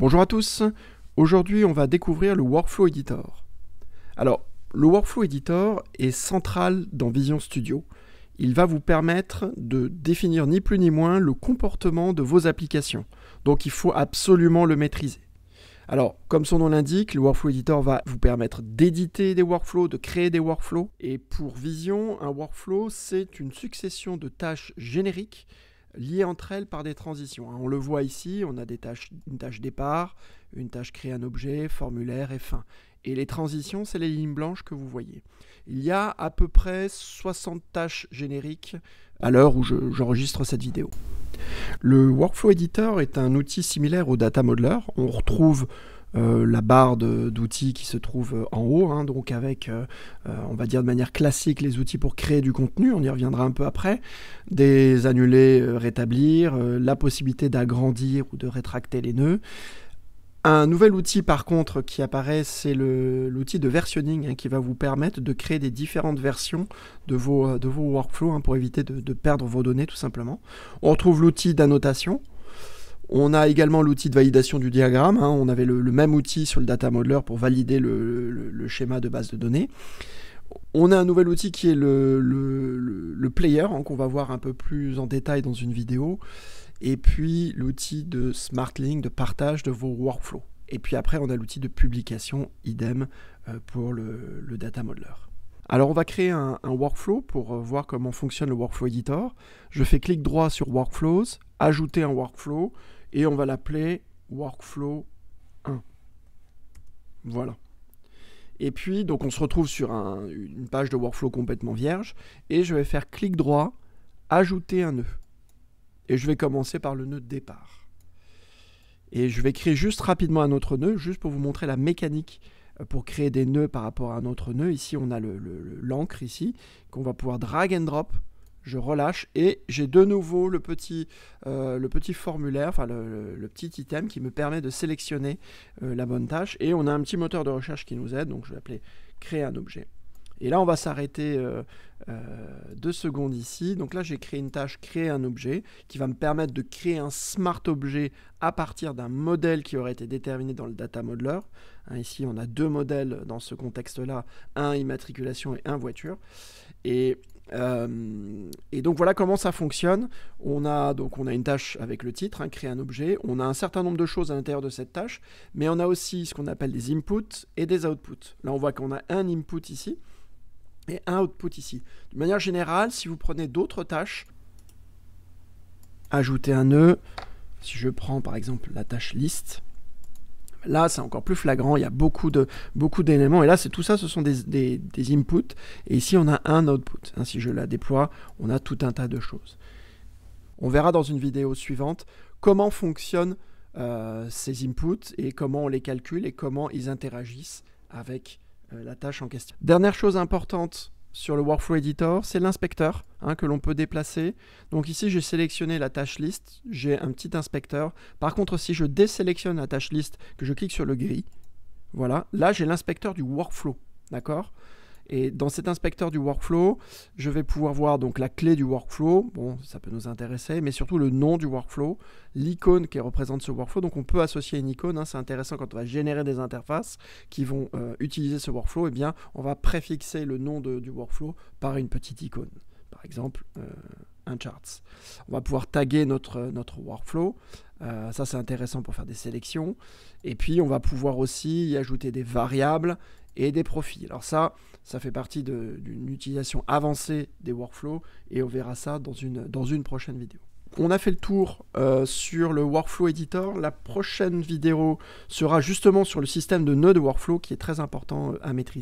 Bonjour à tous, aujourd'hui on va découvrir le Workflow Editor. Alors, le Workflow Editor est central dans Vision Studio. Il va vous permettre de définir ni plus ni moins le comportement de vos applications. Donc il faut absolument le maîtriser. Alors, comme son nom l'indique, le Workflow Editor va vous permettre d'éditer des workflows, de créer des workflows. Et pour Vision, un workflow, c'est une succession de tâches génériques liées entre elles par des transitions. On le voit ici, on a une tâche départ, une tâche créer un objet, formulaire et fin. Et les transitions, c'est les lignes blanches que vous voyez. Il y a à peu près 60 tâches génériques à l'heure où j'enregistre cette vidéo. Le Workflow Editor est un outil similaire au Data Modeler. On retrouve la barre d'outils qui se trouve en haut, donc avec, on va dire de manière classique, les outils pour créer du contenu, on y reviendra un peu après, des annulés, rétablir, la possibilité d'agrandir ou de rétracter les nœuds. Un nouvel outil par contre qui apparaît, c'est l'outil de versionning qui va vous permettre de créer des différentes versions de vos workflows pour éviter de perdre vos données tout simplement. On retrouve l'outil d'annotation. On a également l'outil de validation du diagramme. On avait le même outil sur le Data Modeler pour valider le schéma de base de données. On a un nouvel outil qui est le player, qu'on va voir un peu plus en détail dans une vidéo. Et puis l'outil de Smart Link, de partage de vos workflows. Et puis après, on a l'outil de publication, idem pour le Data Modeler. Alors on va créer un workflow pour voir comment fonctionne le Workflow Editor. Je fais clic droit sur Workflows, ajouter un workflow, et on va l'appeler Workflow 1. Voilà. Et puis, donc on se retrouve sur une page de workflow complètement vierge, et je vais faire clic droit, ajouter un nœud. Et je vais commencer par le nœud de départ. Et je vais créer juste rapidement un autre nœud, juste pour vous montrer la mécanique pour créer des nœuds par rapport à un autre nœud. Ici, on a l'encre ici, qu'on va pouvoir drag and drop. Je relâche et j'ai de nouveau le petit formulaire, enfin le petit item qui me permet de sélectionner la bonne tâche. Et on a un petit moteur de recherche qui nous aide, donc je vais appeler créer un objet. Et là, on va s'arrêter 2 secondes ici. Donc là, j'ai créé une tâche créer un objet qui va me permettre de créer un smart objet à partir d'un modèle qui aurait été déterminé dans le Data Modeler. Ici, on a 2 modèles dans ce contexte-là, un immatriculation et un voiture. Et donc voilà comment ça fonctionne. On a une tâche avec le titre, créer un objet. On a un certain nombre de choses à l'intérieur de cette tâche, mais on a aussi ce qu'on appelle des inputs et des outputs. Là, on voit qu'on a un input ici et un output ici. De manière générale, si vous prenez d'autres tâches, ajouter un nœud, si je prends par exemple la tâche liste, là c'est encore plus flagrant, il y a beaucoup d'éléments, et là tout ça ce sont des inputs, et ici on a un output. Si je la déploie, on a tout un tas de choses. On verra dans une vidéo suivante comment fonctionnent ces inputs, et comment on les calcule, et comment ils interagissent avec la tâche en question. Dernière chose importante sur le Workflow Editor, c'est l'inspecteur que l'on peut déplacer. Donc ici, j'ai sélectionné la tâche liste, j'ai un petit inspecteur. Par contre, si je désélectionne la tâche liste, que je clique sur le gris, voilà, là j'ai l'inspecteur du workflow, d'accord ? Et dans cet inspecteur du workflow, je vais pouvoir voir donc la clé du workflow, bon, ça peut nous intéresser, mais surtout le nom du workflow, l'icône qui représente ce workflow. Donc on peut associer une icône, c'est intéressant quand on va générer des interfaces qui vont utiliser ce workflow, et bien on va préfixer le nom du workflow par une petite icône. Par exemple, un charts. On va pouvoir taguer notre workflow. Ça, c'est intéressant pour faire des sélections. Et puis, on va pouvoir aussi y ajouter des variables et des profils. Alors ça fait partie d'une utilisation avancée des workflows, et on verra ça dans une prochaine vidéo. On a fait le tour sur le Workflow Editor. La prochaine vidéo sera justement sur le système de nœuds de workflow qui est très important à maîtriser.